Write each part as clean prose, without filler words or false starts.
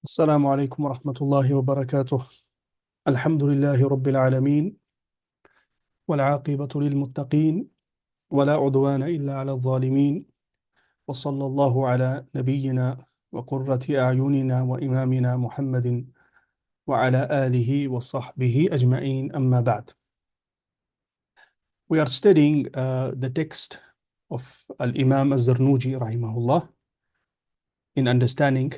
السلام عليكم ورحمة الله وبركاته. الحمد لله رب العالمين، والعاقبة للمتقين، ولا عدوان إلا على الظالمين. وصلى الله على نبينا وقرة أعيننا وإمامنا محمد وعلى آله وصحبه أجمعين. أما بعد. We are studying the text of Al-Imam Az-Zarnuji rahimahullah in understanding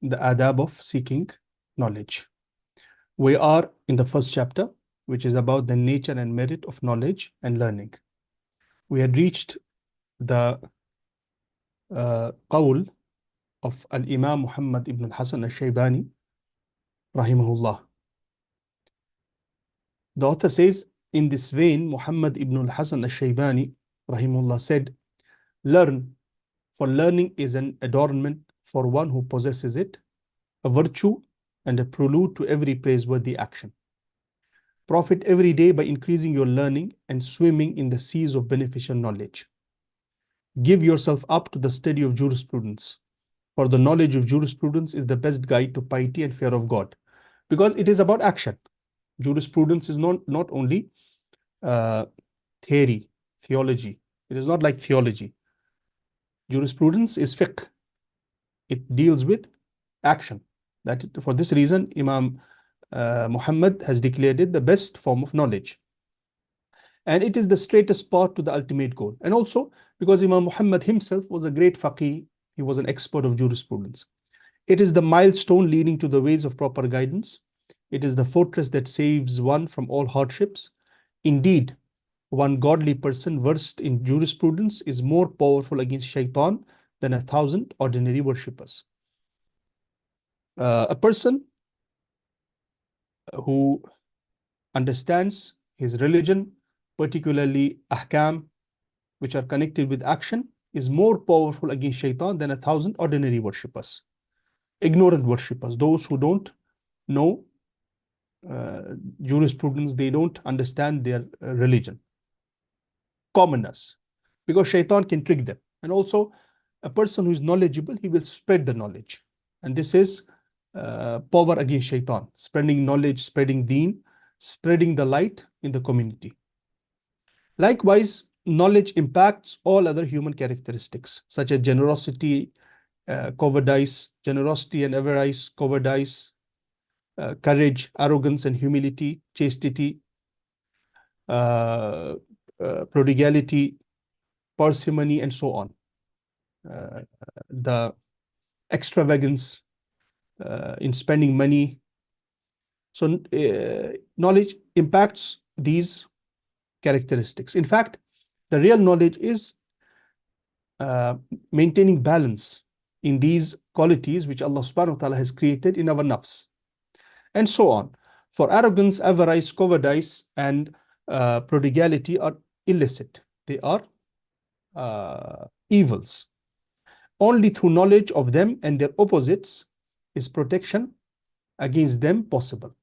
the adab of seeking knowledge. We are in the first chapter, which is about the nature and merit of knowledge and learning. We had reached the qawl of Al-Imam Muhammad ibn al-Hasan al-Shaybani, rahimahullah. The author says, in this vein, Muhammad ibn al-Hasan al-Shaybani, rahimahullah, said, learn, for learning is an adornment for one who possesses it, a virtue and a prelude to every praiseworthy action. Profit every day by increasing your learning and swimming in the seas of beneficial knowledge. Give yourself up to the study of jurisprudence, for the knowledge of jurisprudence is the best guide to piety and fear of God, because it is about action. Jurisprudence is not only theory, theology. It is not like theology. Jurisprudence is fiqh. It deals with action. For this reason, Imam Muhammad has declared it the best form of knowledge. And it is the straightest path to the ultimate goal. And also because Imam Muhammad himself was a great faqih, he was an expert of jurisprudence. It is the milestone leading to the ways of proper guidance. It is the fortress that saves one from all hardships. Indeed, one godly person versed in jurisprudence is more powerful against shaitan than 1,000 ordinary worshippers. A person who understands his religion, particularly ahkam, which are connected with action, is more powerful against shaitan than 1,000 ordinary worshippers. Ignorant worshippers, those who don't know jurisprudence, they don't understand their religion. Commoners, because shaitan can trick them. And also, a person who is knowledgeable, he will spread the knowledge. And this is power against shaitan, spreading knowledge, spreading deen, spreading the light in the community. Likewise, knowledge impacts all other human characteristics, such as generosity, cowardice, generosity and avarice, cowardice, courage, arrogance and humility, chastity, prodigality, parsimony, and so on. The extravagance in spending money. So knowledge impacts these characteristics. In fact, the real knowledge is maintaining balance in these qualities which Allah subhanahu wa ta'ala has created in our nafs, and so on. For arrogance, avarice, cowardice, and prodigality are illicit. They are evils. Only through knowledge of them and their opposites is protection against them possible.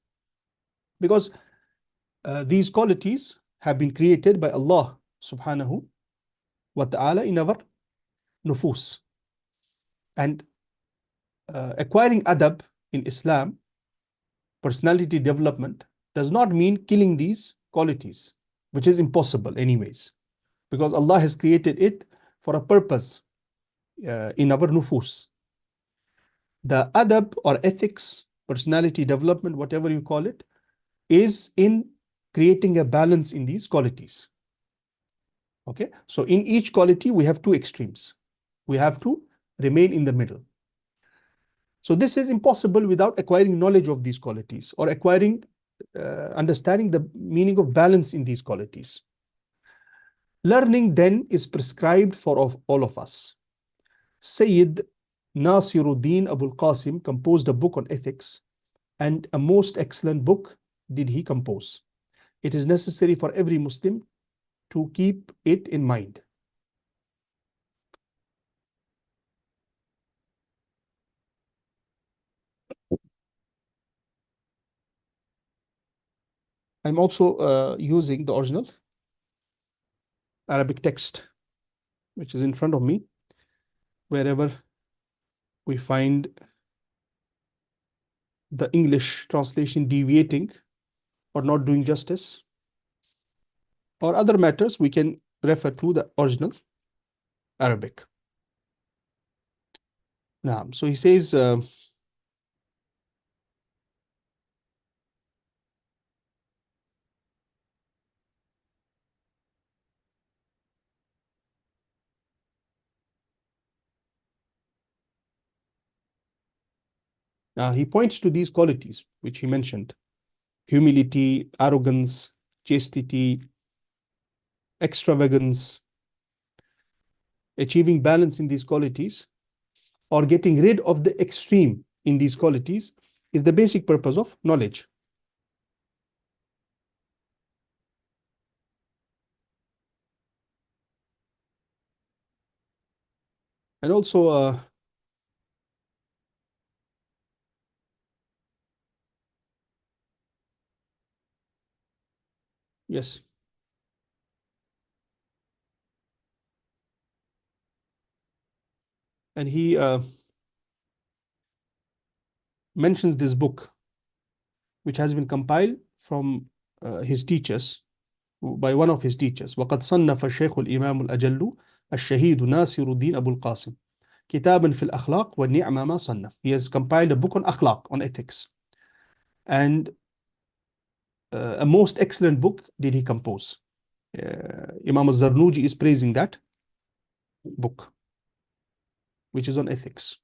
Because these qualities have been created by Allah subhanahu wa ta'ala in our nufus. And acquiring adab in Islam, personality development, does not mean killing these qualities, which is impossible anyways, because Allah has created it for a purpose in our nufus. The adab or ethics, personality development, whatever you call it, is in creating a balance in these qualities. Okay, so in each quality we have two extremes. We have to remain in the middle. So this is impossible without acquiring knowledge of these qualities, or acquiring understanding the meaning of balance in these qualities. Learning then is prescribed for all of us. Sayyid Nasiruddin Abul Qasim composed a book on ethics, and a most excellent book did he compose. It is necessary for every Muslim to keep it in mind. I'm also using the original Arabic text, which is in front of me. Wherever we find the English translation deviating or not doing justice, or other matters, we can refer to the original Arabic. Now, so he says, he points to these qualities which he mentioned: humility, arrogance, chastity, extravagance. Achieving balance in these qualities or getting rid of the extreme in these qualities is the basic purpose of knowledge. And also, yes, and he mentions this book, which has been compiled from his teachers, by one of his teachers. وقد صنف الشيخ الإمام الأجل الشهيد ناصر الدين أبو القاسم كتابا في الأخلاق والنعمة ما صنف. He has compiled a book on akhlaq, on ethics. And a most excellent book did he compose. Imam al-Zarnuji is praising that book, which is on ethics.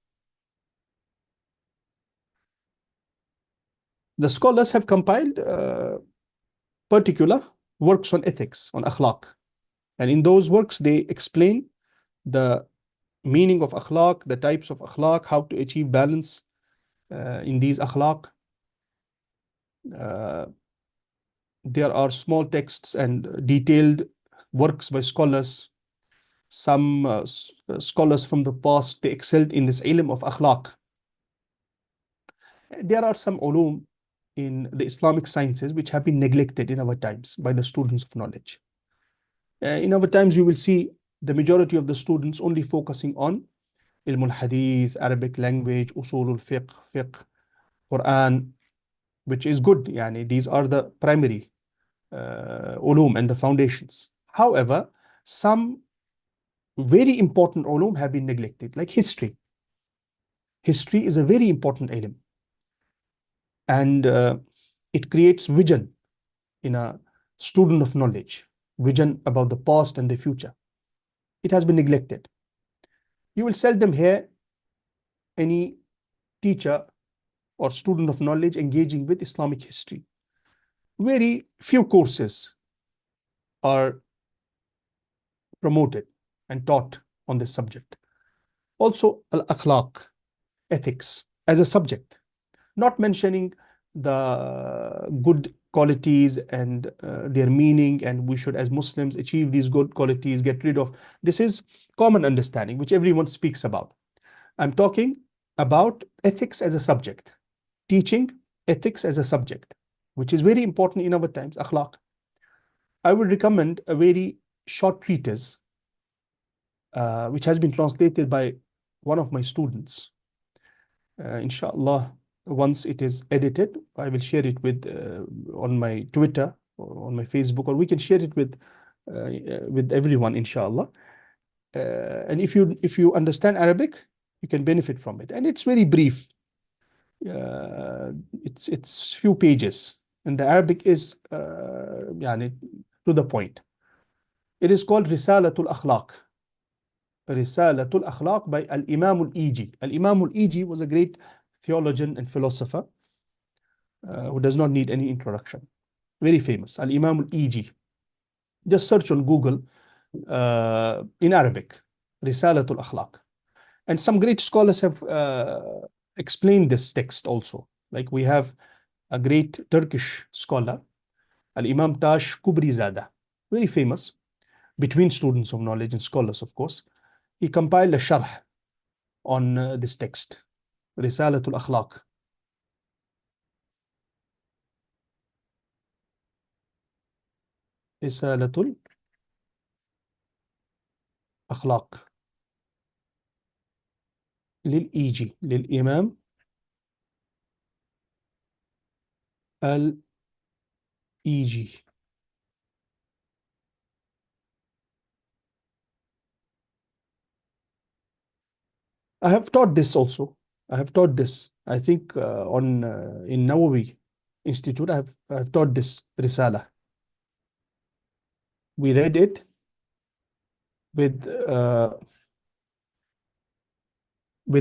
The scholars have compiled particular works on ethics, on akhlaq. And in those works, they explain the meaning of akhlaq, the types of akhlaq, how to achieve balance in these akhlaq. There are small texts and detailed works by scholars. Some scholars from the past, they excelled in this ilm of akhlaq. There are some ulum in the Islamic sciences which have been neglected in our times by the students of knowledge. In our times, you will see the majority of the students only focusing on ilm al-hadith, Arabic language, usul al-fiqh, fiqh, Quran, which is good. Yani, these are the primary ulum and the foundations. However, some very important ulum have been neglected, like history. History is a very important ilm, and it creates vision in a student of knowledge, vision about the past and the future. It has been neglected. You will seldom hear any teacher or student of knowledge engaging with Islamic history. Very few courses are promoted and taught on this subject. Also, al-akhlaq, ethics, as a subject, not mentioning the good qualities and their meaning, and we should, as Muslims, achieve these good qualities, get rid of. This is common understanding, which everyone speaks about. I'm talking about ethics as a subject, teaching ethics as a subject, which is very important in our times, akhlaq. I would recommend a very short treatise, which has been translated by one of my students. Inshallah, once it is edited, I will share it with on my Twitter or on my Facebook, or we can share it with everyone, inshallah. And if you understand Arabic, you can benefit from it. And it's very brief. It's few pages, and the Arabic is yani, to the point. It is called Risalatul Akhlaq. Risalatul Akhlaq by Al-Imam Al-Iji. Al-Imam Al-Iji was a great theologian and philosopher who does not need any introduction. Very famous, Al-Imam Al-Iji. Just search on Google in Arabic, Risalatul Akhlaq. And some great scholars have explained this text also. Like we have a great Turkish scholar, Al-Imam Tash Kubrizada, very famous between students of knowledge and scholars, of course. He compiled a sharh on this text, Risalatul Akhlaq. Risalatul Akhlaq للإيجي للإمام Al-EG. I have taught this also. I have taught this. I think on in Nawawi Institute, I have taught this Risala. We read it with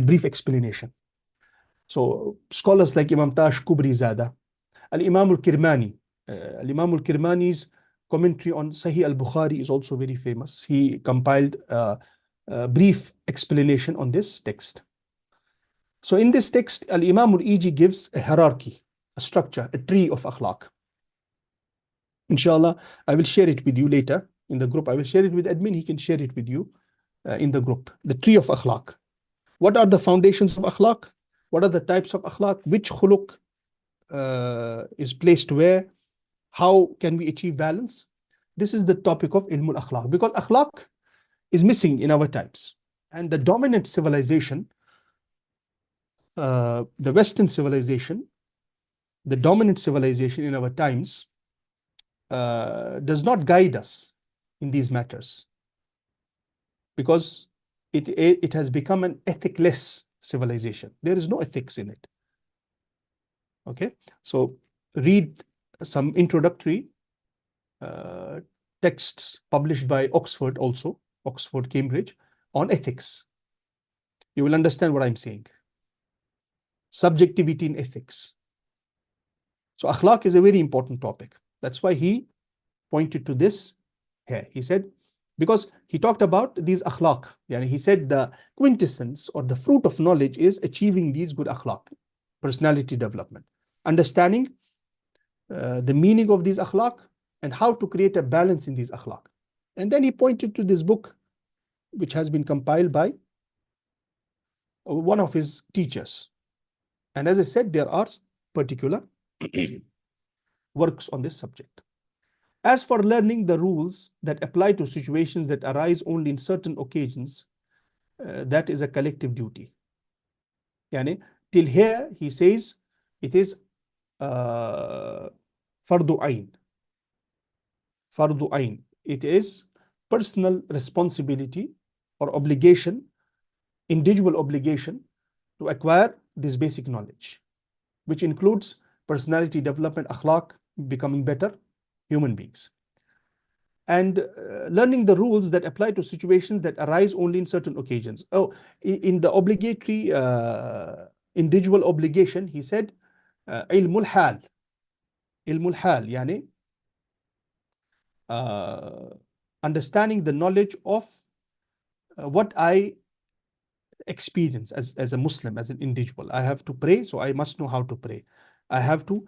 brief explanation. So scholars like Imam Tash Kubri Zada, Al-Imam al-Kirmani, Al-Imam al-Kirmani's commentary on Sahih al-Bukhari is also very famous. He compiled a brief explanation on this text. So in this text, Al-Imam al-Iji gives a hierarchy, a structure, a tree of akhlaq. Inshallah, I will share it with you later in the group. I will share it with admin. He can share it with you in the group. The tree of akhlaq. What are the foundations of akhlaq? What are the types of akhlaq? Which khuluq is placed where? How can we achieve balance? This is the topic of ilmul akhlaq, because akhlaq is missing in our times. And the dominant civilization, the Western civilization, the dominant civilization in our times, does not guide us in these matters, because it has become an ethicless civilization. There is no ethics in it. Okay, so read some introductory texts published by Oxford, also Oxford, Cambridge, on ethics. You will understand what I'm saying. Subjectivity in ethics. So akhlaq is a very important topic. That's why he pointed to this here. He said, because he talked about these akhlaq. Yani he said the quintessence or the fruit of knowledge is achieving these good akhlaq, personality development, understanding the meaning of these akhlaq and how to create a balance in these akhlaq. And then he pointed to this book, which has been compiled by one of his teachers. And as I said, there are particular works on this subject. As for learning the rules that apply to situations that arise only in certain occasions, that is a collective duty. Yani, till here, he says it is fardu ayn. Fardu ayn. It is personal responsibility or obligation, individual obligation to acquire this basic knowledge, which includes personality development, akhlaq, becoming better human beings. And learning the rules that apply to situations that arise only in certain occasions. Oh, in the obligatory individual obligation, he said, ilmul hal. Ilmul hal, yani understanding the knowledge of what I experience as a Muslim, as an individual. I have to pray, so I must know how to pray. I have to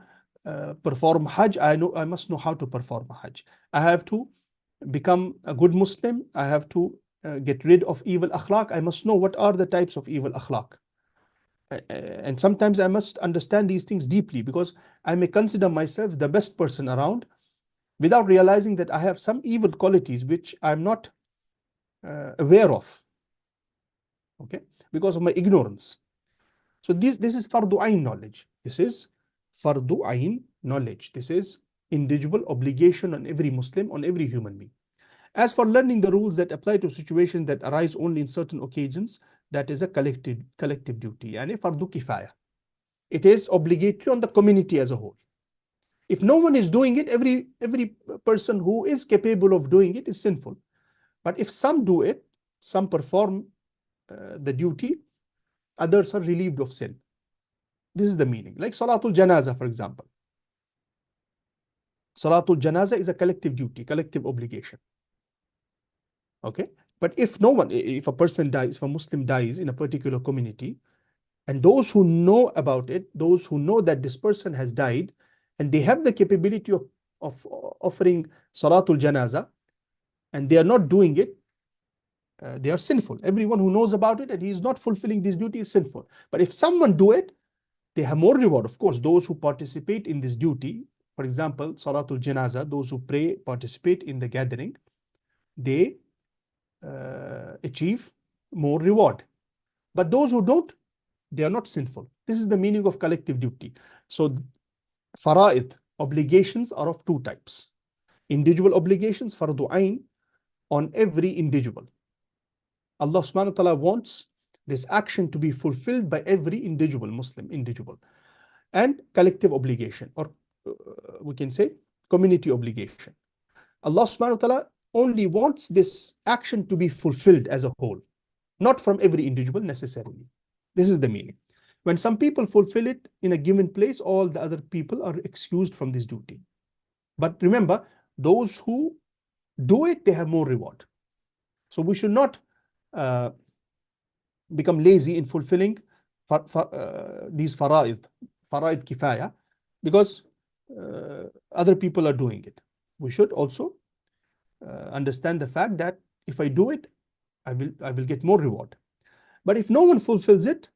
perform Hajj, I must know how to perform Hajj. I have to become a good Muslim. I have to get rid of evil akhlaq. I must know what are the types of evil akhlaq. And sometimes I must understand these things deeply, because I may consider myself the best person around without realizing that I have some evil qualities which I'm not aware of. Okay, because of my ignorance. So this is fardu ayn knowledge. This is fardu ayn knowledge. This is individual obligation on every Muslim, on every human being. As for learning the rules that apply to situations that arise only in certain occasions, that is a collective duty, yani fardu kifaya. It is obligatory on the community as a whole. If no one is doing it, every person who is capable of doing it is sinful. But if some do it, some perform the duty, others are relieved of sin. This is the meaning. Like Salatul Janaza, for example. Salatul Janaza is a collective duty, collective obligation. Okay? But if no one, if a person dies, if a Muslim dies in a particular community, and those who know about it, those who know that this person has died, and they have the capability of offering Salatul Janaza, and they are not doing it, they are sinful. Everyone who knows about it and he is not fulfilling this duty is sinful. But if someone do it, they have more reward. Of course, those who participate in this duty, for example, Salatul Janaza, those who pray, participate in the gathering, they achieve more reward. But those who don't, they are not sinful. This is the meaning of collective duty. So fara'id, obligations, are of two types. Individual obligations, fardu ayn, on every individual. Allah subhanahu wa ta'ala wants this action to be fulfilled by every individual, Muslim individual. And collective obligation, or we can say community obligation. Allah subhanahu wa ta'ala only wants this action to be fulfilled as a whole, not from every individual necessarily. This is the meaning. When some people fulfill it in a given place, all the other people are excused from this duty. But remember, those who do it, they have more reward. So we should not become lazy in fulfilling these fara'id kifaya, because other people are doing it. We should also understand the fact that if I do it, I will get more reward. But if no one fulfills it,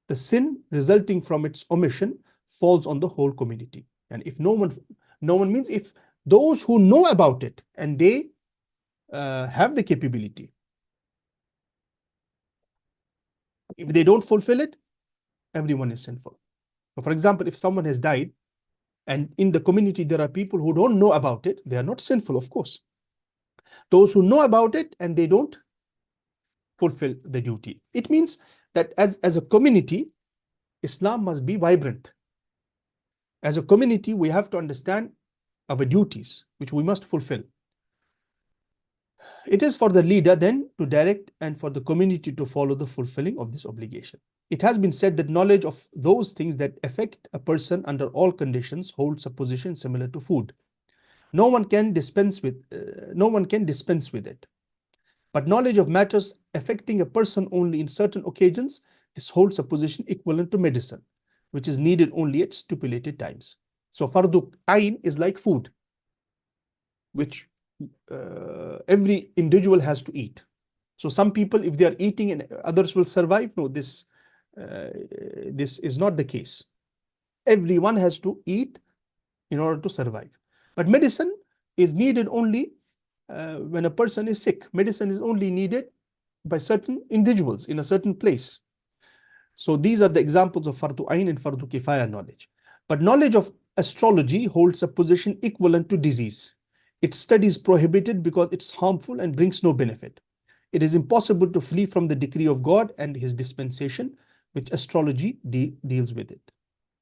the sin resulting from its omission falls on the whole community. And if no one means if those who know about it and they have the capability, if they don't fulfill it, everyone is sinful. So for example, if someone has died and in the community there are people who don't know about it, they are not sinful, of course. Those who know about it and they don't fulfill the duty. It means that as a community, Islam must be vibrant. As a community, we have to understand our duties, which we must fulfill. It is for the leader then to direct and for the community to follow the fulfilling of this obligation. It has been said that knowledge of those things that affect a person under all conditions holds a position similar to food. No one can dispense with it. But knowledge of matters affecting a person only in certain occasions, this holds a position equivalent to medicine, which is needed only at stipulated times. So fardu ayn is like food, which every individual has to eat. So some people, if they are eating and others will survive, no, this is not the case. Everyone has to eat in order to survive. But medicine is needed only when a person is sick. Medicine is only needed by certain individuals in a certain place. So these are the examples of fardu ayn and fardu kifaya knowledge. But knowledge of astrology holds a position equivalent to disease. Its study is prohibited because it's harmful and brings no benefit. It is impossible to flee from the decree of God and his dispensation, which astrology deals with it.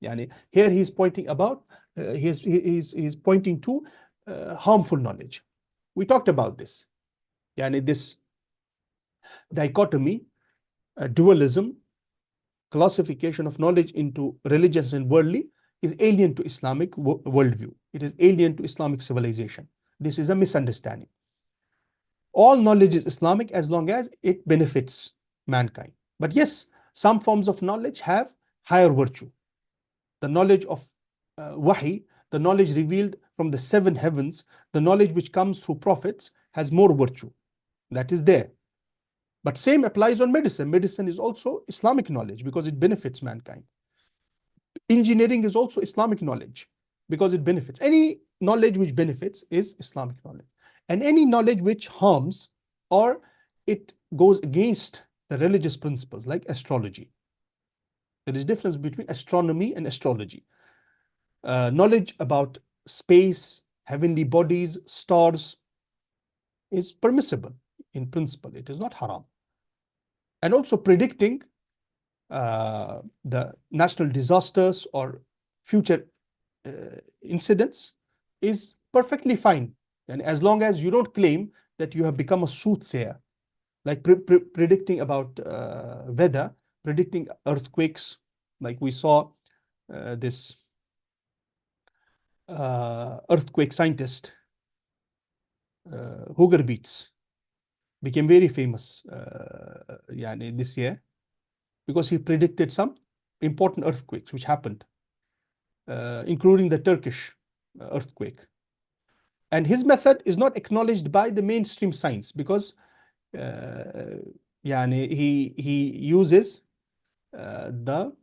Yani, here he's pointing about, he's pointing to harmful knowledge. We talked about this. Yani, this dichotomy, dualism, classification of knowledge into religious and worldly is alien to Islamic worldview. It is alien to Islamic civilization. This is a misunderstanding. All knowledge is Islamic as long as it benefits mankind. But yes, some forms of knowledge have higher virtue. The knowledge of wahi, the knowledge revealed from the seven heavens, the knowledge which comes through prophets has more virtue. That is there. But same applies on medicine. Medicine is also Islamic knowledge because it benefits mankind. Engineering is also Islamic knowledge because it benefits. Any knowledge which benefits is Islamic knowledge. And any knowledge which harms or it goes against the religious principles like astrology. There is difference between astronomy and astrology. Knowledge about space, heavenly bodies, stars is permissible in principle. It is not haram. And also predicting the national disasters or future incidents is perfectly fine. And as long as you don't claim that you have become a soothsayer, like predicting about weather, predicting earthquakes, like we saw this earthquake scientist, Hooger Beats, became very famous this year because he predicted some important earthquakes which happened, including the Turkish earthquake. And his method is not acknowledged by the mainstream science because he uses the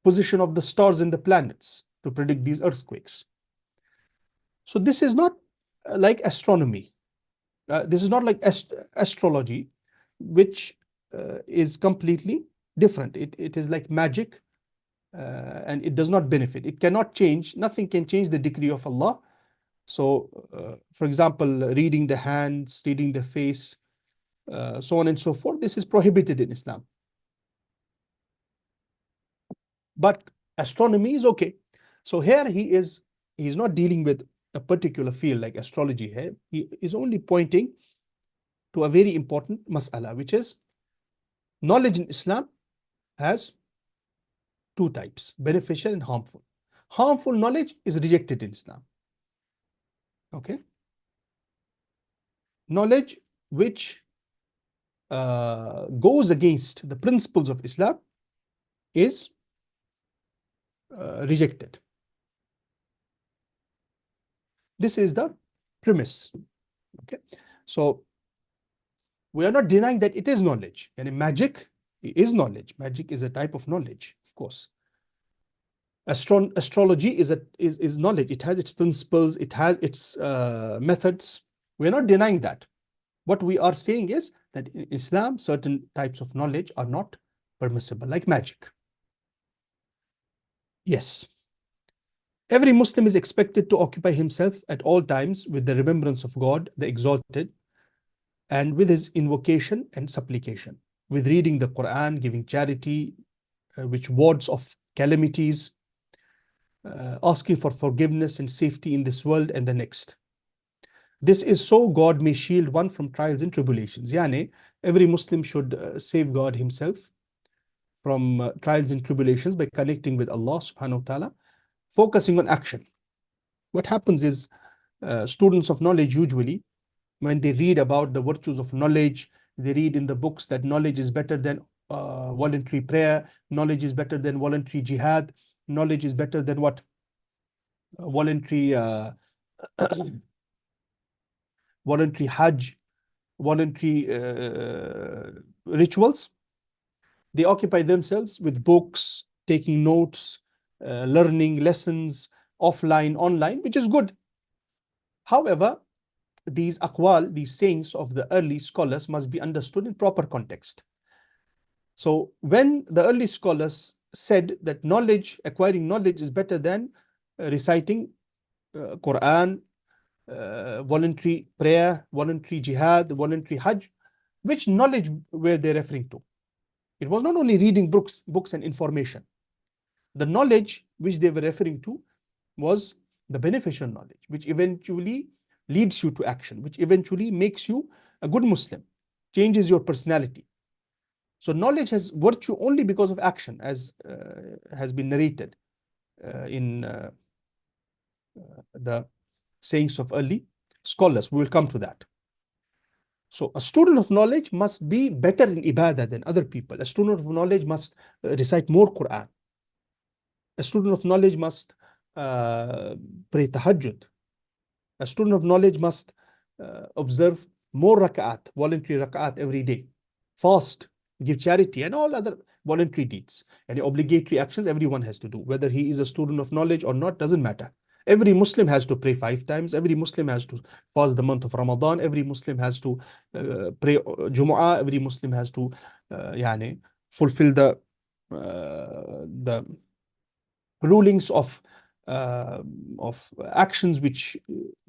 position of the stars and the planets to predict these earthquakes. So this is not like astronomy. This is not like astrology, which is completely different. It is like magic and it does not benefit. It cannot change, nothing can change the decree of Allah. So, for example, reading the hands, reading the face, so on and so forth, this is prohibited in Islam. But astronomy is okay. So here he's not dealing with a particular field like astrology here. He is only pointing to a very important mas'ala, which is knowledge in Islam has two types, beneficial and harmful. Harmful knowledge is rejected in Islam. Okay? Knowledge which goes against the principles of Islam is rejected. This is the premise. Okay? So we are not denying that it is knowledge. And magic is knowledge. Magic is a type of knowledge, of course. Astrology is knowledge. It has its principles, it has its methods. We're not denying that. What we are saying is that in Islam, certain types of knowledge are not permissible, like magic. Yes. Every Muslim is expected to occupy himself at all times with the remembrance of God, the Exalted, and with his invocation and supplication, with reading the Quran, giving charity, which wards off calamities, asking for forgiveness and safety in this world and the next. This is so God may shield one from trials and tribulations. Yani, every Muslim should safeguard himself from trials and tribulations by connecting with Allah subhanahu wa ta'ala, focusing on action. What happens is students of knowledge usually, when they read about the virtues of knowledge, they read in the books that knowledge is better than voluntary prayer, knowledge is better than voluntary jihad, knowledge is better than what? Voluntary voluntary hajj, voluntary rituals. They occupy themselves with books, taking notes, learning lessons, offline, online, which is good. However, these aqwal, these sayings of the early scholars must be understood in proper context. So when the early scholars said that knowledge, acquiring knowledge is better than reciting Quran, voluntary prayer, voluntary jihad, voluntary hajj, which knowledge were they referring to? It was not only reading books and information. The knowledge which they were referring to was the beneficial knowledge, which eventually leads you to action, which eventually makes you a good Muslim, changes your personality. So knowledge has virtue only because of action, as has been narrated in the sayings of early scholars. We will come to that. So a student of knowledge must be better in ibadah than other people. A student of knowledge must recite more Quran. A student of knowledge must pray tahajjud. A student of knowledge must observe more rak'at, voluntary rak'at every day, fast, give charity, and all other voluntary deeds. And the obligatory actions everyone has to do, whether he is a student of knowledge or not, doesn't matter. Every Muslim has to pray 5 times. Every Muslim has to fast the month of Ramadan. Every Muslim has to pray Jumu'ah. Every Muslim has to fulfill the rulings of actions which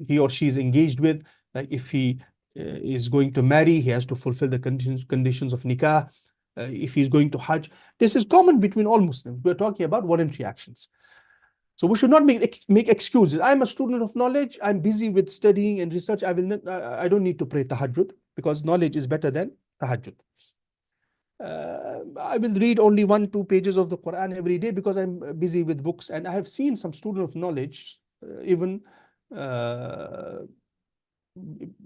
he or she is engaged with. Like if he is going to marry, he has to fulfill the conditions of nikah. If he's going to Hajj, this is common between all Muslims. We're talking about voluntary actions. So we should not make excuses. I'm a student of knowledge. I'm busy with studying and research. I don't need to pray tahajjud because knowledge is better than tahajjud. I will read only 1-2 pages of the Quran every day because I'm busy with books. And I have seen some student of knowledge even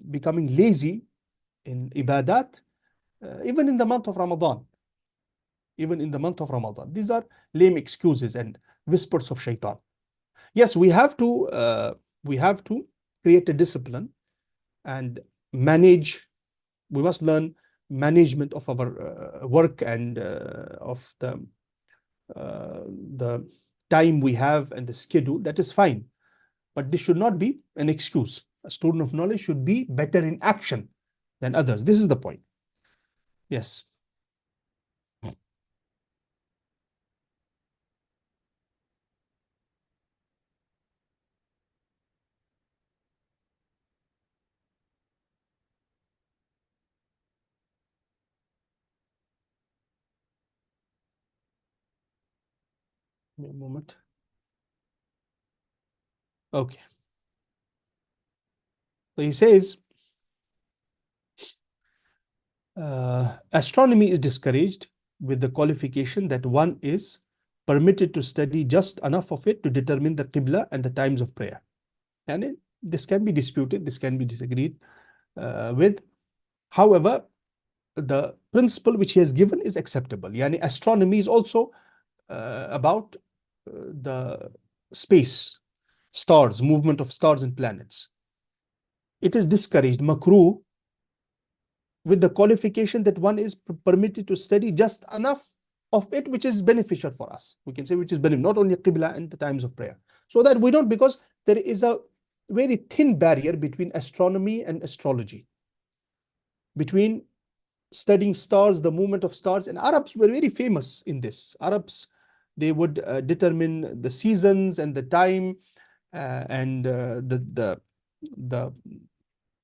becoming lazy in ibadat, even in the month of Ramadan. Even in the month of Ramadan. These are lame excuses and whispers of shaitan. Yes, we have to create a discipline and manage. We must learn management of our work and of the time we have and the schedule. That is fine, but this should not be an excuse. A student of knowledge should be better in action than others. This is the point. Yes. Give me a moment. Okay. So he says, astronomy is discouraged with the qualification that one is permitted to study just enough of it to determine the Qibla and the times of prayer. And this can be disputed, this can be disagreed with. However, the principle which he has given is acceptable. Yani astronomy is also about the space, stars, movement of stars and planets. It is discouraged, makruh, with the qualification that one is permitted to study just enough of it which is beneficial for us. We can say which is beneficial, not only Qibla and the times of prayer. So that we don't, because there is a very thin barrier between astronomy and astrology, between studying stars, the movement of stars. And Arabs were very famous in this. Arabs, they would determine the seasons and the time and the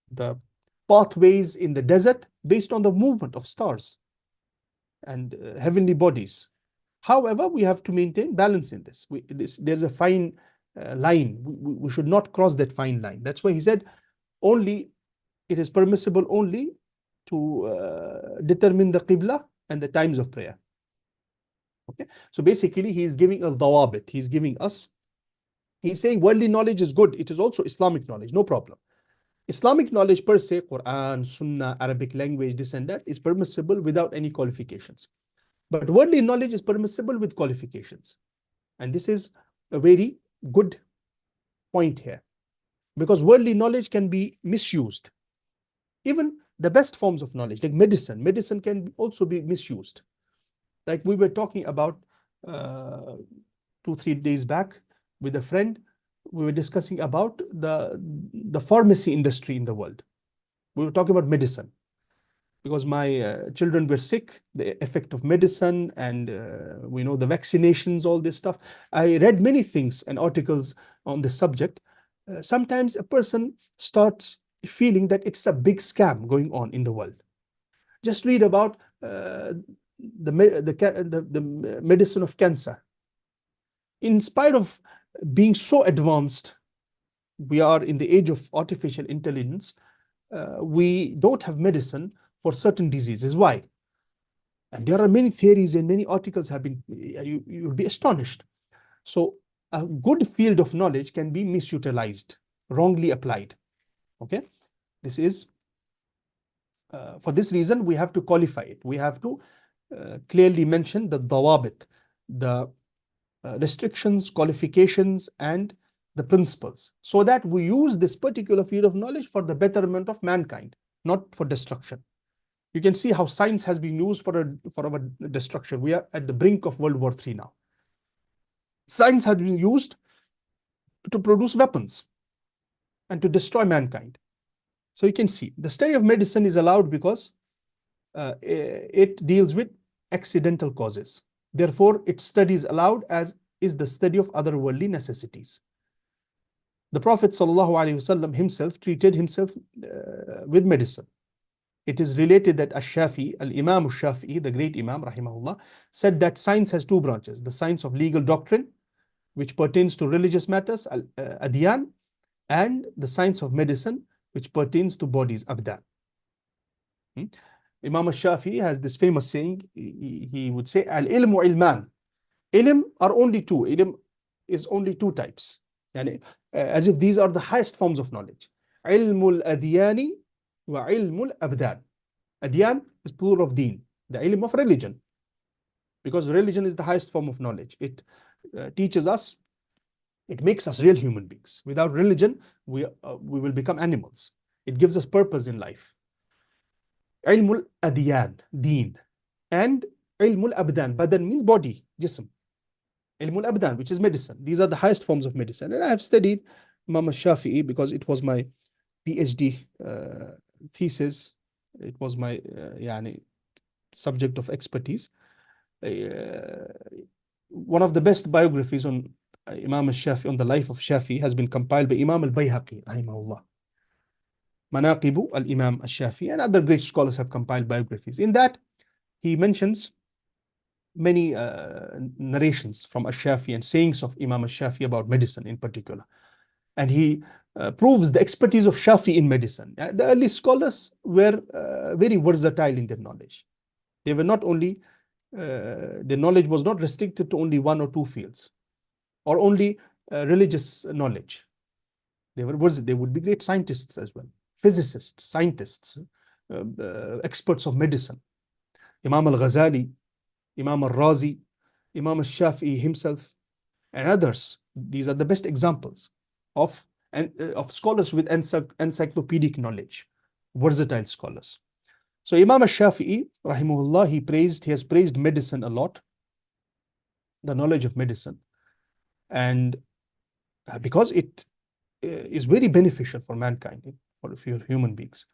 the pathways in the desert based on the movement of stars and heavenly bodies. However, we have to maintain balance in this. There's a fine line. We should not cross that fine line. That's why he said only it is permissible only to determine the Qibla and the times of prayer. Okay, so basically he is giving a dawabit. He's giving us, he's saying worldly knowledge is good. It is also Islamic knowledge, no problem. Islamic knowledge per se, Quran, Sunnah, Arabic language, this and that, is permissible without any qualifications. But worldly knowledge is permissible with qualifications. And this is a very good point here, because worldly knowledge can be misused. Even the best forms of knowledge, like medicine can also be misused. Like we were talking about 2-3 days back with a friend, we were discussing about the pharmacy industry in the world. We were talking about medicine because my children were sick, the effect of medicine, and we know the vaccinations, all this stuff. I read many things and articles on this subject. Sometimes a person starts feeling that it's a big scam going on in the world. Just read about the medicine of cancer. In spite of being so advanced, we are in the age of artificial intelligence, we don't have medicine for certain diseases. Why? And there are many theories and many articles have been, you'll be astonished. So a good field of knowledge can be misutilized, wrongly applied. Okay, this is for this reason we have to qualify it. We have to clearly mention the dawabit, the restrictions, qualifications, and the principles, so that we use this particular field of knowledge for the betterment of mankind, not for destruction. You can see how science has been used for our destruction. We are at the brink of World War III now. Science has been used to produce weapons and to destroy mankind. So you can see the study of medicine is allowed because it deals with accidental causes. Therefore, its study is allowed, as is the study of otherworldly necessities. The Prophet ﷺ himself treated himself with medicine. It is related that Al-Shafi, Al-Imam Al-Shafi'i, the great Imam, rahimahullah, said that science has two branches: the science of legal doctrine, which pertains to religious matters, Adyan, and the science of medicine, which pertains to bodies, Abdan. Imam Al-Shafi'i has this famous saying, he would say, Al-ilmu ilman. Ilm are only two. Ilm is only two types. Yani, as if these are the highest forms of knowledge. Ilmul adiyani wa ilmul abdan. Adyan is plural of deen, the ilm of religion. Because religion is the highest form of knowledge. It teaches us, it makes us real human beings. Without religion, we will become animals. It gives us purpose in life. Ilmul adiyan, deen. And ilmul abdan. Badan means body, jism. Ilmul abdan, which is medicine. These are the highest forms of medicine. And I have studied Imam Shafi'i because it was my PhD thesis. It was my subject of expertise. One of the best biographies on Imam al-Shafi, on the life of Shafi, has been compiled by Imam al-Bayhaqi, rahimahullah. Manaqibu al-Imam al-Shafi, and other great scholars have compiled biographies. In that, he mentions many narrations from Ash-Shafi and sayings of Imam Ash-Shafi about medicine in particular. And he proves the expertise of Shafi in medicine. The early scholars were very versatile in their knowledge. They were not only, their knowledge was not restricted to only one or two fields or only religious knowledge. They would be great scientists as well, physicists, scientists, experts of medicine. Imam al-Ghazali, Imam al-Razi, Imam al-Shafi'i himself, and others. These are the best examples of scholars with encyclopedic knowledge, versatile scholars. So Imam al-Shafi'i, rahimahullah, he has praised medicine a lot, the knowledge of medicine, and because it is very beneficial for mankind, for human beings.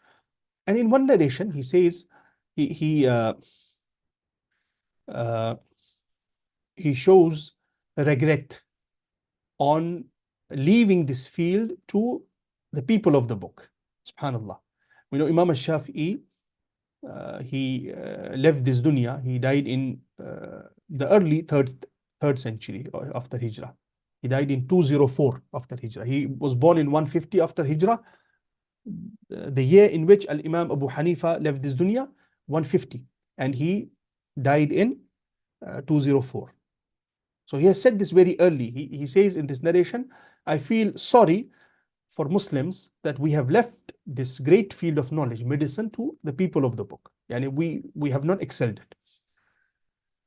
And in one narration, he says he shows regret on leaving this field to the people of the book. Subhanallah. We know Imam al-Shafi'i, he left this dunya. He died in the early third century after Hijrah. He died in 204 after Hijrah. He was born in 150 after Hijrah. The year in which Al-Imam Abu Hanifa left this dunya, 150. And he died in 204. So he has said this very early. He says in this narration, I feel sorry for Muslims that we have left this great field of knowledge, medicine, to the people of the book. Yani we have not excelled it.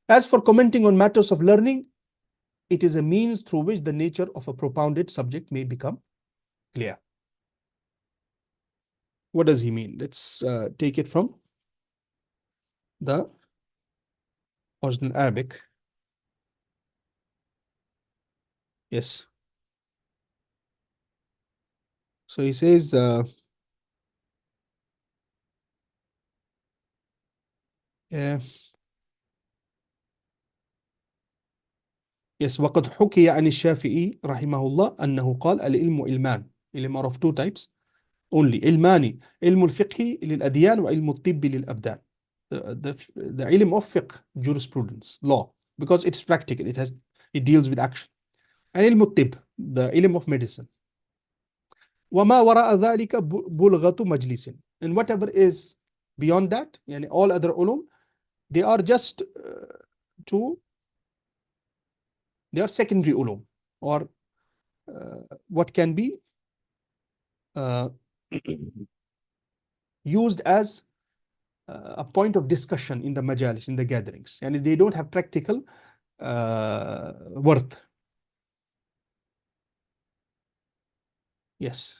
As for commenting on matters of learning, it is a means through which the nature of a propounded subject may become clear. What does he mean? Let's take it from the original Arabic. Yes. So he says, yes, وقد حكي عن الشافعي رحمه الله أنه قال العلم علمان. Ilm are of two types only. علماني علم الفقه للأديان وعلم الطب للأبدان. The ilm of fiqh, jurisprudence, law, because it's practical, it deals with action. And ilm الطب, the ilm of medicine. وما وراء ذلك بلغة مجلس. And whatever is beyond that, يعني all other ulum, they are just they are secondary ulum, or what can be used as a point of discussion in the majalis, in the gatherings, and they don't have practical worth. Yes.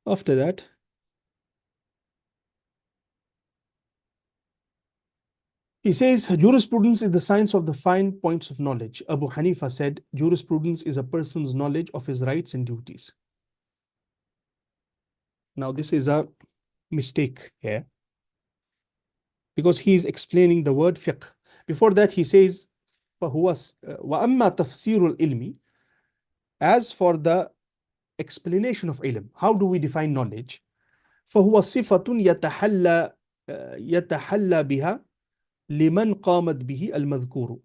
After that, he says, jurisprudence is the science of the fine points of knowledge. Abu Hanifa said, jurisprudence is a person's knowledge of his rights and duties. Now, this is a mistake here, because he is explaining the word fiqh. Before that, he says, وَأَمَّا تَفْسِيرُ الْإِلْمِ. As for the explanation of ilm, how do we define knowledge? فَهُوَ صِفَةٌ يَتَحَلَّى بِهَا لمن قامت به المذكور.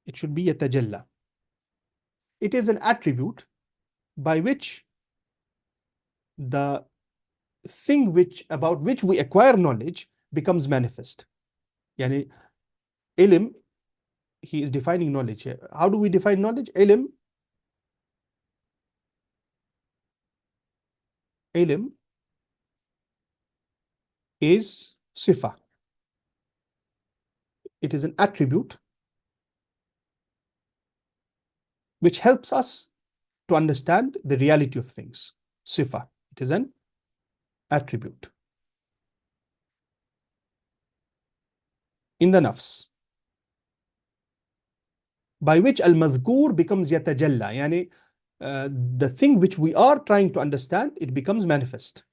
It should be يتجلى. It is an attribute by which the thing about which we acquire knowledge becomes manifest. Yani ilm, he is defining knowledge here. How do we define knowledge? Ilm is sifa. It is an attribute which helps us to understand the reality of things. Sifa. It is an attribute in the nafs, by which al-madhkur becomes yatajalla. Yani the thing which we are trying to understand, it becomes manifest.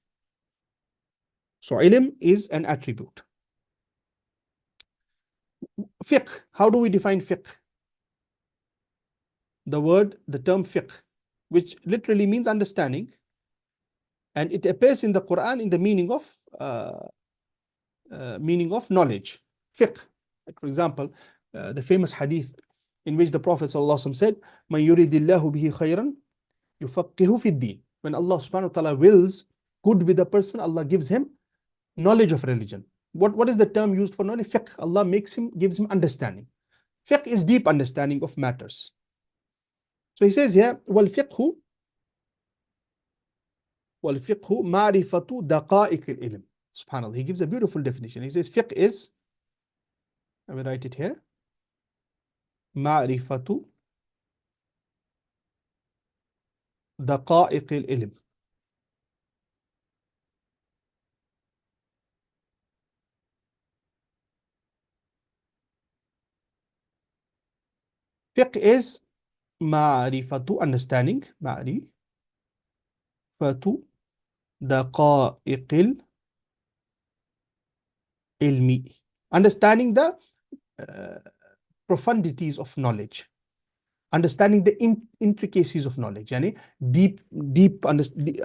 So ilm is an attribute. Fiqh. How do we define fiqh? The term fiqh, which literally means understanding, and it appears in the Quran in the meaning of knowledge, fiqh. Like for example, the famous hadith in which the Prophet ﷺ said, "Man yuridillahu bihi khayran yufaqihu fid din." When Allah subhanahu wa ta'ala wills good with a person, Allah gives him knowledge of religion. What is the term used for knowledge? Fiqh. Allah gives him understanding. Fiqh is deep understanding of matters. So he says here, وَالْفِقْهُ مَعْرِفَةُ دَقَائِقِ الْإِلْمِ. SubhanAllah. He gives a beautiful definition. He says fiqh is, I will write it here, مَعْرِفَةُ دَقَائِقِ الْإِلْمِ. Fiqh is ma'rifatu, understanding, ma'rifatu daqa'iqil ilmi, understanding the profundities of knowledge, understanding the intricacies of knowledge, yani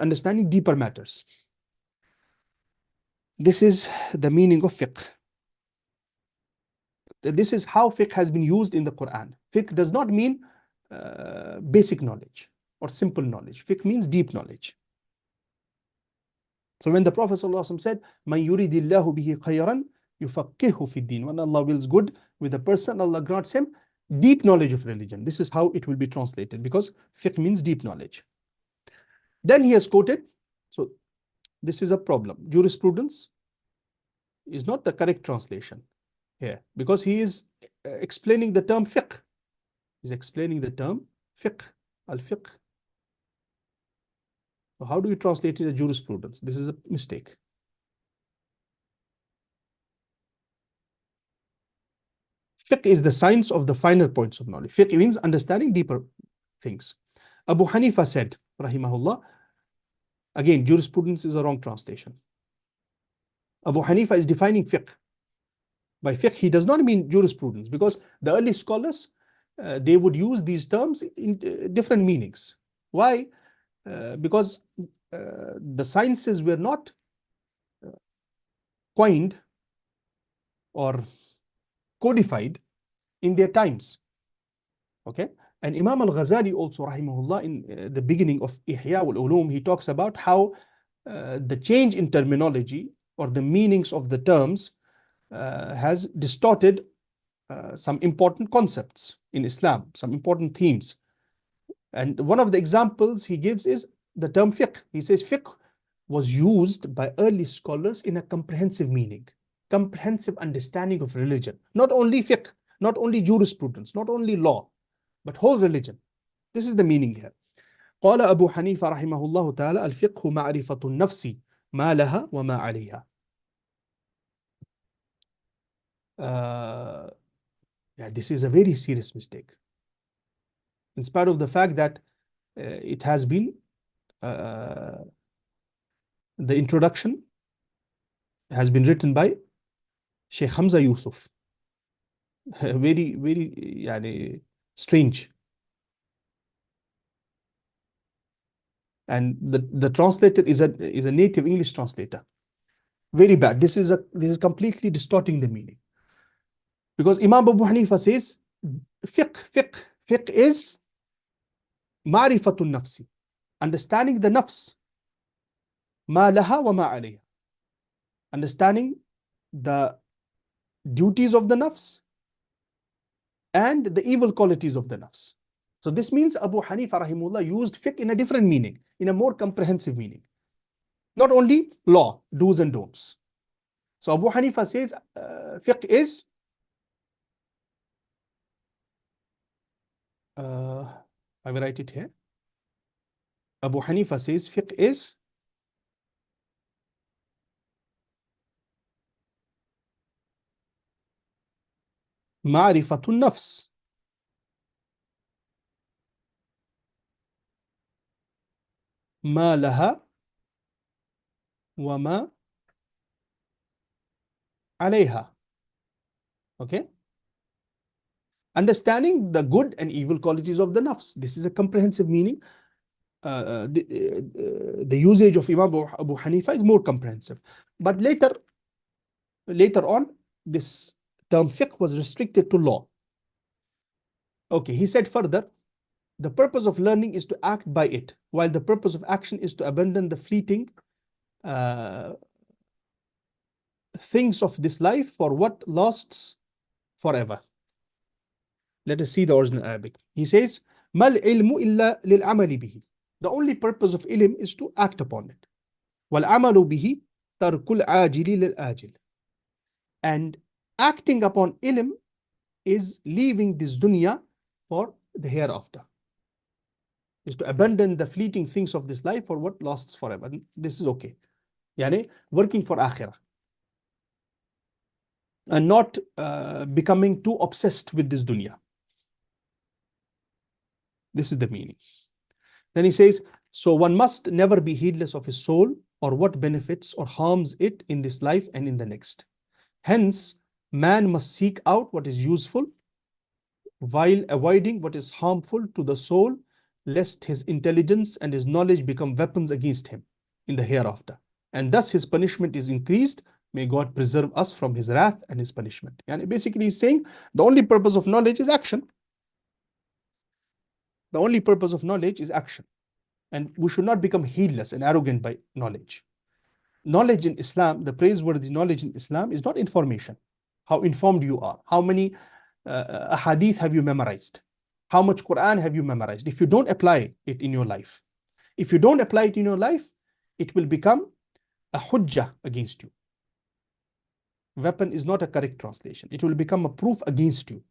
understanding deeper matters. This is the meaning of fiqh. This is how fiqh has been used in the Quran. Fiqh does not mean basic knowledge or simple knowledge. Fiqh means deep knowledge. So when the Prophet ﷺ said, "Man yuridillahu bihi khayran yufaqihu fid din," when Allah wills good with a person, Allah grants him deep knowledge of religion. This is how it will be translated, because fiqh means deep knowledge. Then he has quoted, so this is a problem. Jurisprudence is not the correct translation here, because he is explaining the term fiqh. He's explaining the term fiqh, al-fiqh. So how do you translate it as jurisprudence? This is a mistake. Fiqh is the science of the finer points of knowledge. Fiqh means understanding deeper things. Abu Hanifa said, rahimahullah, again, jurisprudence is a wrong translation. Abu Hanifa is defining fiqh. By fiqh, he does not mean jurisprudence, because the early scholars, they would use these terms in different meanings. Why? Because the sciences were not coined or codified in their times. Okay? And Imam al-Ghazali also, rahimahullah, in the beginning of Ihya al-Ulum, he talks about how the change in terminology or the meanings of the terms has distorted some important concepts in Islam, some important themes. And one of the examples he gives is the term fiqh. He says fiqh was used by early scholars in a comprehensive meaning, comprehensive understanding of religion. Not only fiqh, not only jurisprudence, not only law, but whole religion. This is the meaning here. قال أبو حنيفة رحمه الله تعالى الفقه معرفة النفس ما لها وما عليها. This is a very serious mistake. In spite of the fact that it has been the introduction has been written by Sheikh Hamza Yusuf. Very, very strange. And the translator is a native English translator. Very bad. This is completely distorting the meaning. Because Imam Abu Hanifa says fiqh is ma'rifatun nafsi, understanding the nafs, ma laha wa ma alayha, understanding the duties of the nafs and the evil qualities of the nafs. So this means Abu Hanifa rahimullah used fiqh in a different meaning, in a more comprehensive meaning. Not only law, do's and don'ts. So Abu Hanifa says fiqh is I will write it here. Abu Hanifa says fiqh is ma'rifatun nafs, ma laha wa ma alayha. Okay? Understanding the good and evil qualities of the nafs. This is a comprehensive meaning. the usage of Imam Abu Hanifa is more comprehensive. But later on, this term fiqh was restricted to law. Okay, he said further, the purpose of learning is to act by it, while the purpose of action is to abandon the fleeting uh, things of this life for what lasts forever. Let us see the original Arabic. He says, Mal ilmu illa lil amali bihi. The only purpose of ilm is to act upon it. Wal amalu bihi tarkul ajili lil ajil. And acting upon ilm is leaving this dunya for the hereafter. Is to abandon the fleeting things of this life for what lasts forever. This is okay. Yani, working for akhirah. And not becoming too obsessed with this dunya. This is the meaning. Then he says, so one must never be heedless of his soul or what benefits or harms it in this life and in the next. Hence, man must seek out what is useful while avoiding what is harmful to the soul, lest his intelligence and his knowledge become weapons against him in the hereafter. And thus his punishment is increased. May God preserve us from his wrath and his punishment. And basically he's saying the only purpose of knowledge is action. The only purpose of knowledge is action. And we should not become heedless and arrogant by knowledge. Knowledge in Islam, the praiseworthy knowledge in Islam is not information. How informed you are. How many hadith have you memorized? How much Quran have you memorized? If you don't apply it in your life, if you don't apply it in your life, it will become a hujjah against you. Weapon is not a correct translation. It will become a proof against you.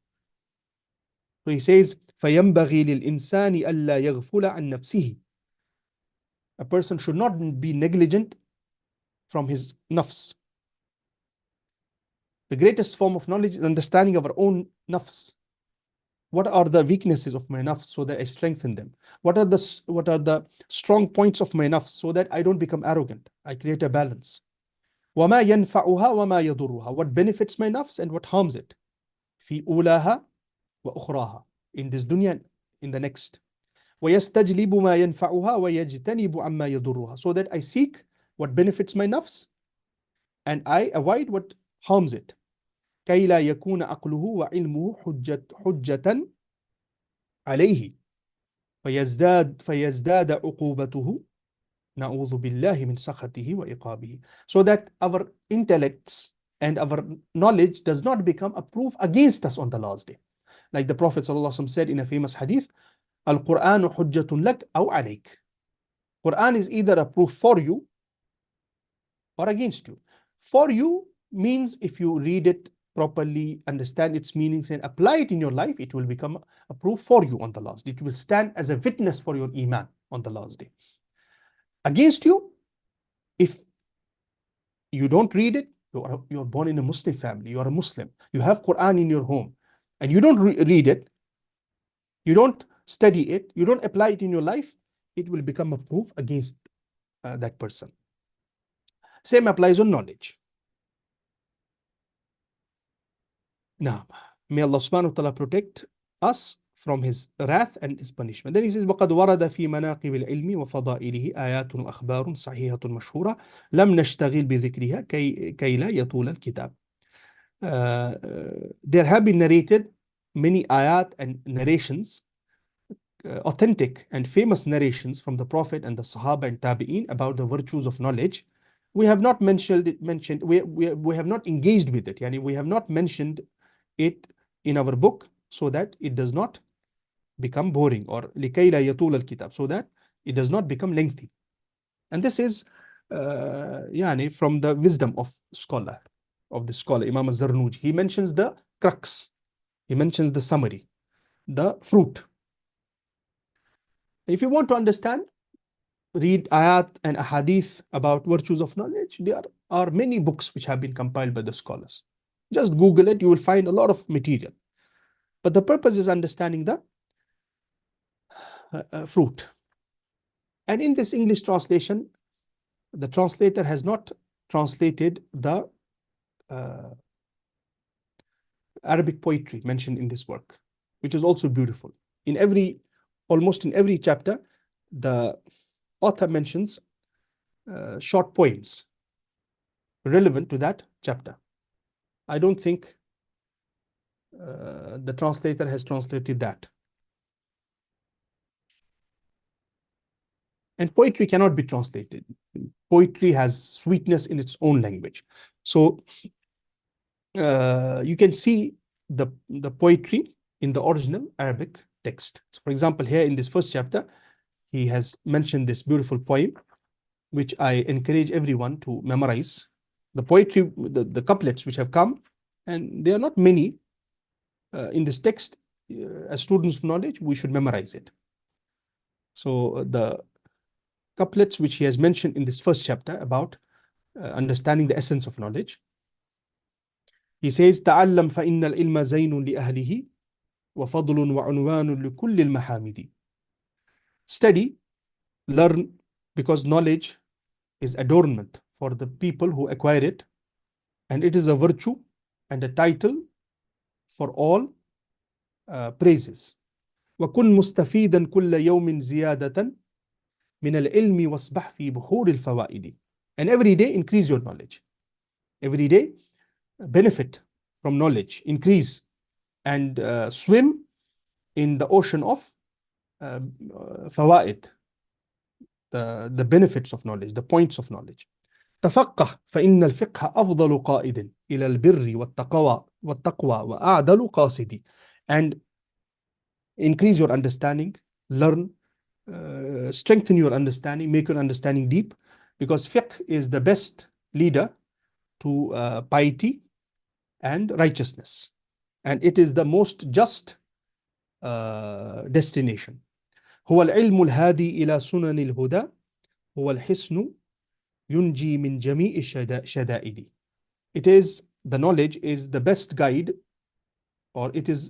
So he says, فَيَنْبَغِي لِلْإِنسَانِ أَلَّا يَغْفُلَ عَنْ نَفْسِهِ. A person should not be negligent from his nafs. The greatest form of knowledge is understanding of our own nafs. What are the weaknesses of my nafs so that I strengthen them? What are the strong points of my nafs so that I don't become arrogant? I create a balance. وَمَا يَنْفَعُهَا وَمَا يَضُرُّهَا. What benefits my nafs and what harms it? فِي أُولَاهَا وَأُخْرَاهَا. In this dunya, in the next. وَيَسْتَجْلِبُ مَا يَنْفَعُهَا وَيَجْتَنِبُ عَمَّا يَضُرُّهَا. So that I seek what benefits my nafs and I avoid what harms it. كَيْ لَا يَكُونَ عَقْلُهُ وَعِلْمُهُ حُجَّةً عَلَيْهِ فيزداد عقوبته نعوذ بالله من سخطه وإقابه. So that our intellects and our knowledge does not become a proof against us on the last day. Like the Prophet ﷺ said in a famous hadith, Al-Qur'anu hujjatun lak aw alayk. Quran is either a proof for you or against you. For you means if you read it properly, understand its meanings and apply it in your life, it will become a proof for you on the last day. It will stand as a witness for your iman on the last day. Against you, if you don't read it, you're born in a Muslim family, you are a Muslim, you have Quran in your home, and you don't read it, you don't study it, you don't apply it in your life, it will become a proof against that person. Same applies on knowledge. Now, may Allah subhanahu wa ta'ala protect us from his wrath and his punishment. Then he says, وَقَدْ وَرَدَ فِي مَنَاقِبِ الْعِلْمِ وَفَضَائِلِهِ آيَاتٌ وَأَخْبَارٌ صَحِيحَةٌ مَشْهُورَةٌ لَمْ نَشْتَغِلْ بِذِكْرِهَا كَيْ لَا يَطُولَ الْكِتَابِ. There have been narrated many ayat and narrations, authentic and famous narrations from the Prophet and the Sahaba and Tabi'een about the virtues of knowledge. We have not we have not engaged with it. Yani we have not mentioned it in our book so that it does not become boring, or لِكَيْ لَا يَطُولَ الْكِتَابِ, so that it does not become lengthy. And this is yani from the wisdom of the scholar, Imam al-Zarnuji. He mentions the crux, he mentions the summary, the fruit. If you want to understand, read ayat and ahadith about virtues of knowledge. There are many books which have been compiled by the scholars. Just Google it, you will find a lot of material. But the purpose is understanding the fruit. And in this English translation, the translator has not translated the Arabic poetry mentioned in this work, which is also beautiful. Almost in every chapter, the author mentions short poems relevant to that chapter. I don't think the translator has translated that. And poetry cannot be translated. Poetry has sweetness in its own language. So you can see the poetry in the original Arabic text. So for example, here in this first chapter, he has mentioned this beautiful poem, which I encourage everyone to memorize. The poetry, the couplets which have come, and there are not many in this text. As students of knowledge, we should memorize it. So the couplets which he has mentioned in this first chapter about understanding the essence of knowledge. He says, تعلم فإن العلم زين لأهله وفضل وعنوان لكل المحامد. Study, learn, because knowledge is adornment for the people who acquire it, and it is a virtue and a title for all praises. وكن مستفيدا كل يوم زيادة من العلم واصبح في بحور الفوائد. And every day increase your knowledge. Every day benefit from knowledge, increase, and swim in the ocean of fawaid, the benefits of knowledge, the points of knowledge. تفقه فإن الفقه أفضل قائد إلى البر والتقوى وأعدل قاصد. And increase your understanding, learn, strengthen your understanding, make your understanding deep, because fiqh is the best leader to piety and righteousness, and it is the most just destination. هو العلم الهادي إلى سنن الهدى هو الحسن ينجي من جميع الشدائد. It is, the knowledge is the best guide, or it is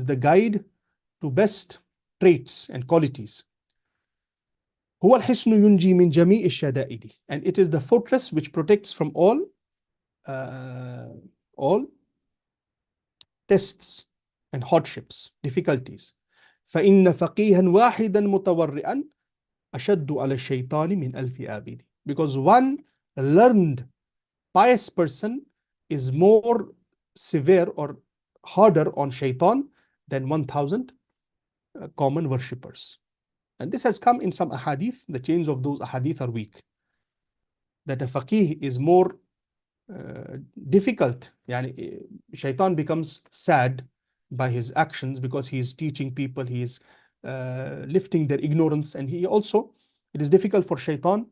the guide to best traits and qualities. هو الحصن ينجي من جميع الشدائد. And it is the fortress which protects from all tests and hardships, difficulties. فإن فقيها واحدا متورعا أشد على الشيطان من ألف عابد. Because one learned pious person is more severe or harder on shaitan than 1,000 common worshippers. And this has come in some ahadith. The chains of those ahadith are weak. That a faqih is more difficult. Yani, shaitan becomes sad by his actions because he is teaching people, he is lifting their ignorance, and he also, it is difficult for shaitan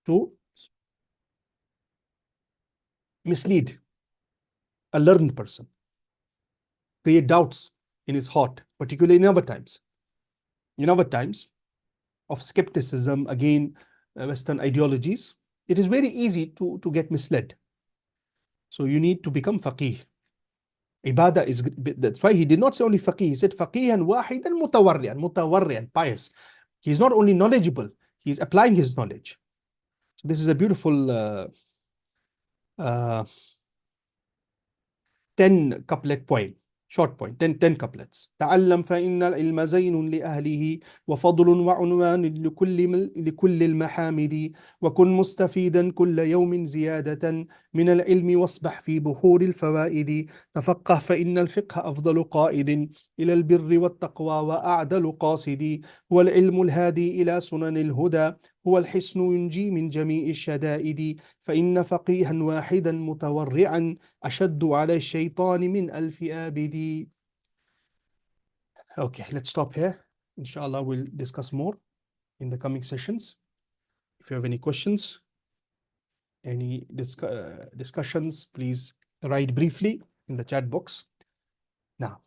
to mislead a learned person, create doubts in his heart, particularly in our times. In our times of skepticism, again, Western ideologies, it is very easy to get misled. So you need to become faqih. Ibadah is, that's why he did not say only faqih, he said faqihan wahidan mutawarrian, pious. He is not only knowledgeable, he is applying his knowledge. So this is a beautiful 10 couplet poem, short poem, 10 couplets. تعلم فإن العلم زين لأهله وفضل وعنوان لكل المحامد وكن مستفيدا كل يوم زيادة من العلم واصبح في بحور الفوائد تفقه فإن الفقه أفضل قائد إلى البر والتقوى وأعدل قاصد هو العلم الهادي إلى سنن الهدى هو الحصن ينجي من جميع الشدائد فإن فقيها واحدا متورعا أشد على الشيطان من ألف آبد. Okay, let's stop here. Inshallah, we'll discuss more in the coming sessions. If you have any questions, any discussions, please write briefly in the chat box. Now,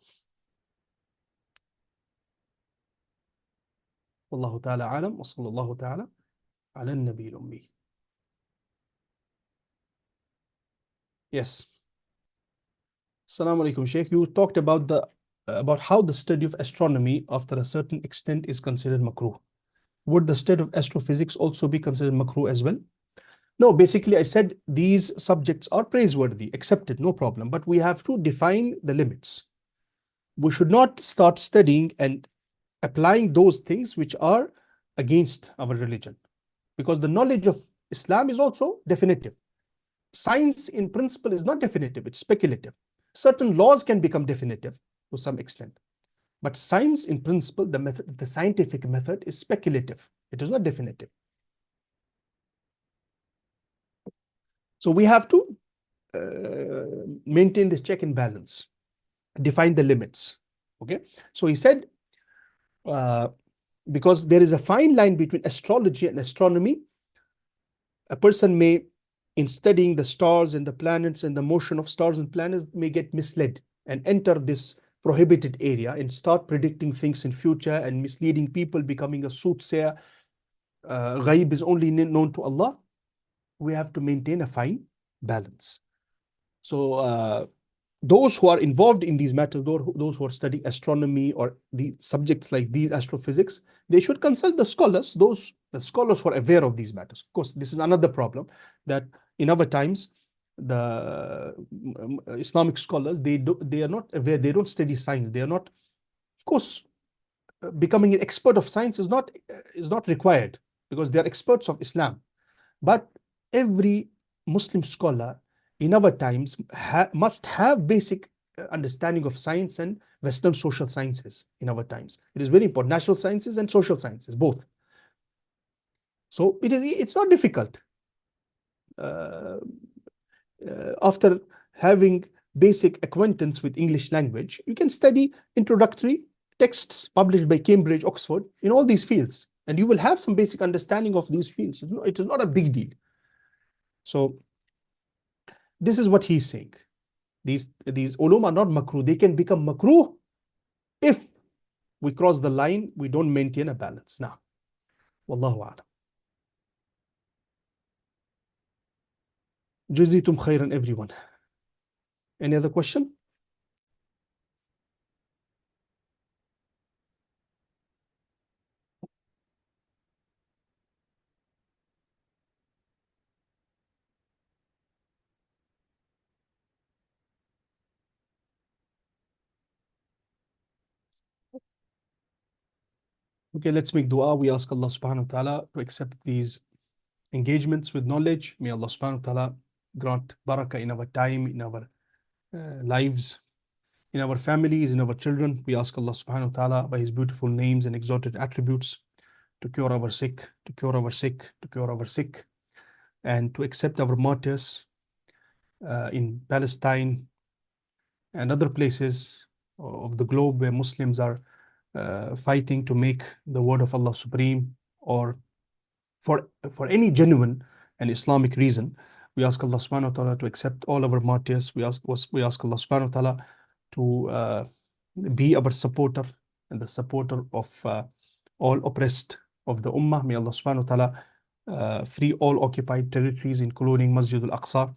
Wallahu ta'ala alam wa sallallahu ta'ala ala nabi al-ummi. Yes. Assalamu alaikum, Sheikh. You talked about how the study of astronomy after a certain extent is considered makruh. Would the study of astrophysics also be considered makruh as well? No, basically I said these subjects are praiseworthy, accepted, no problem. But we have to define the limits. we should not start studying and applying those things which are against our religion, because the knowledge of Islam is also definitive. Science in principle is not definitive, it's speculative. Certain laws can become definitive to some extent, but science in principle, the scientific method is speculative, it is not definitive. So we have to maintain this check and balance, define the limits. Okay, so he said, because there is a fine line between astrology and astronomy, a person may, in studying the stars and the planets and the motion of stars and planets, may get misled and enter this prohibited area and start predicting things in future and misleading people, becoming a soothsayer. Ghaib is only known to Allah. We have to maintain a fine balance. So those who are involved in these matters, those who are studying astronomy or the subjects like these, astrophysics, they should consult the scholars, the scholars who are aware of these matters. Of course, this is another problem, that in our times, the Islamic scholars, they are not aware, they don't study science. They are not, of course, becoming an expert of science is not required, because they are experts of Islam. But every Muslim scholar in our times must have basic understanding of science and Western social sciences in our times. It is very important, natural sciences and social sciences, both. So it's not difficult. After having basic acquaintance with English language, you can study introductory texts published by Cambridge, Oxford, in all these fields, and you will have some basic understanding of these fields. It is not a big deal. So this is what he's saying. These ulum are not makruh. They can become makruh if we cross the line, we don't maintain a balance. Now, wallahu a'lam. Jazitum khairan, everyone. Any other question? Okay, let's make dua. We ask Allah subhanahu wa ta'ala to accept these engagements with knowledge. May Allah subhanahu wa ta'ala grant barakah in our time, in our lives, in our families, in our children. We ask Allah subhanahu wa ta'ala by His beautiful names and exalted attributes to cure our sick, to cure our sick, to cure our sick, and to accept our martyrs in Palestine and other places of the globe where Muslims are fighting to make the word of Allah supreme, or for any genuine and Islamic reason. We ask Allah subhanahu wa ta'ala to accept all our martyrs. We ask Allah subhanahu wa ta'ala to be our supporter and the supporter of all oppressed of the ummah. May Allah subhanahu wa ta'ala free all occupied territories, including Masjid al-Aqsa.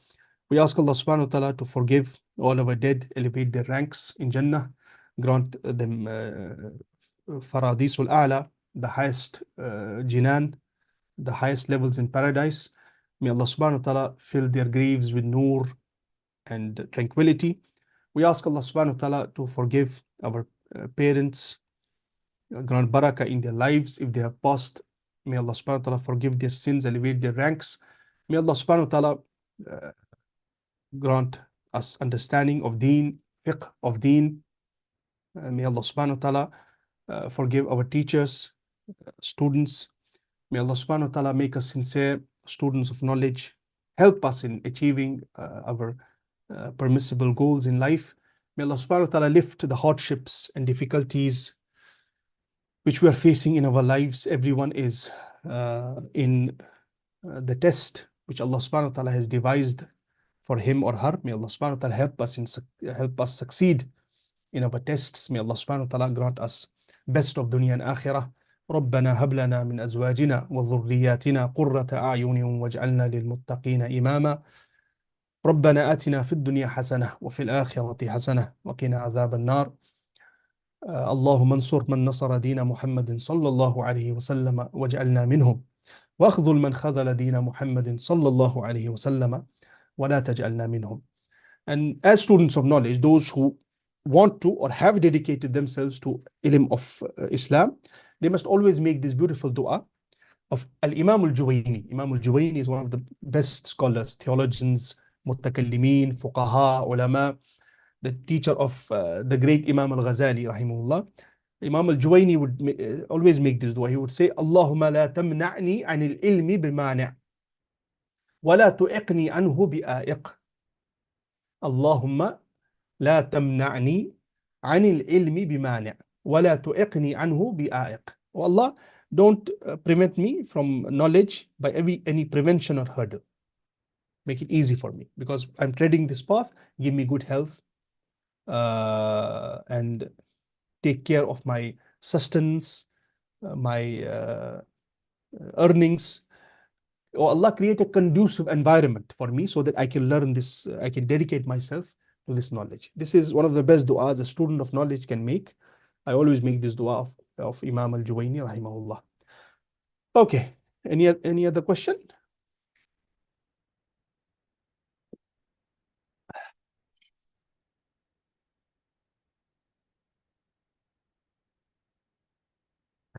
We ask Allah subhanahu wa ta'ala to forgive all our dead, elevate their ranks in Jannah, grant them Faradisul A'la, the highest Jinan, the highest levels in paradise. May Allah subhanahu wa ta'ala fill their graves with nur and tranquility. We ask Allah subhanahu wa ta'ala to forgive our parents, grant barakah in their lives if they have passed. May Allah subhanahu wa ta'ala forgive their sins, elevate their ranks. May Allah subhanahu wa ta'ala grant us understanding of deen, fiqh of deen. May Allah subhanahu wa ta'ala forgive our teachers, students. May Allah subhanahu wa ta'ala make us sincere students of knowledge, help us in achieving our permissible goals in life. May Allah subhanahu wa ta'ala lift the hardships and difficulties which we are facing in our lives. Everyone is in the test which Allah subhanahu wa ta'ala has devised for him or her. May Allah subhanahu wa ta'ala help us succeed in our tests. May Allah subhanahu wa ta'ala grant us best of dunya and akhirah. ربنا هب لنا من أزواجنا وذرياتنا قرة أعين واجعلنا للمتقين إماما ربنا آتنا في الدنيا حسنة وفي الآخرة حسنة وقنا عذاب النار اللهم انصر من نصر دين محمد صلى الله عليه وسلم واجعلنا منهم واخذل من خذل دين محمد صلى الله عليه وسلم ولا تجعلنا منهم. And as students of knowledge, those who want to or have dedicated themselves to ilm of Islam, they must always make this beautiful dua of Al-Imam Al-Juwayni. Imam Al-Juwayni is one of the best scholars, theologians, mutakallimin, fuqaha, ulama, the teacher of the great Imam Al-Ghazali, rahimahullah. Imam Al-Juwayni would always make this dua. He would say, Allahumma la tamna'ni anil ilmi bimani' wa la tu'iqni anhu bi'a'iq. Allahumma la tamna'ni anil ilmi bimani' wa la tu'iqni anhu bi'a'iq. Oh Allah, don't prevent me from knowledge by any prevention or hurdle. Make it easy for me because I'm treading this path. Give me good health and take care of my sustenance, my earnings. Oh Allah, create a conducive environment for me so that I can learn this, I can dedicate myself to this knowledge. This is one of the best du'as a student of knowledge can make. I always make this dua of Imam Al-Juwayni, rahimahullah. Okay, any other question?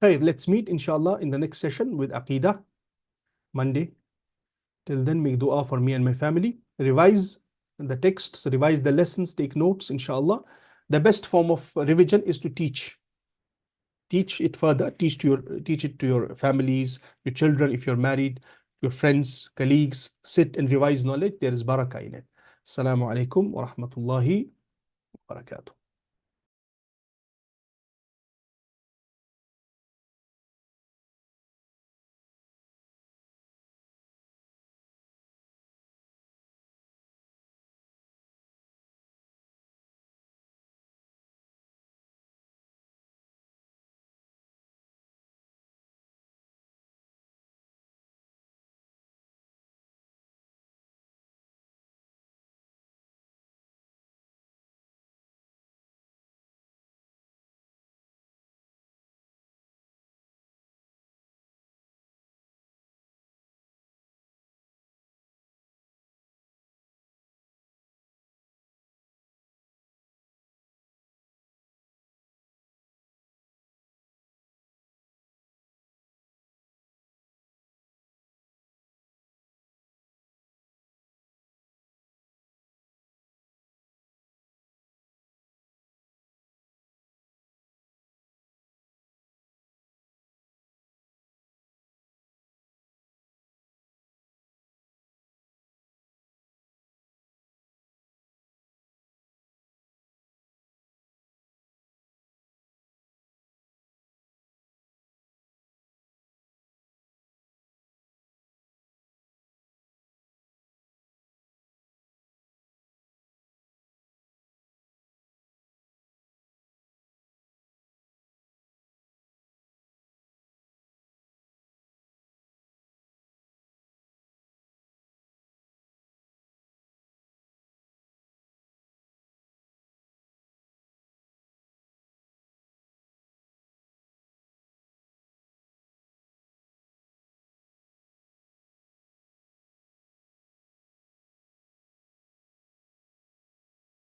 Hey, let's meet inshallah in the next session with Aqidah, Monday. Till then, make dua for me and my family. Revise the texts, revise the lessons, take notes, inshallah. The best form of revision is to teach. Teach it further, teach it to your families, your children, if you're married, your friends, colleagues. Sit and revise knowledge. There is barakah in it. Assalamu alaikum wa rahmatullahi wa barakatuh.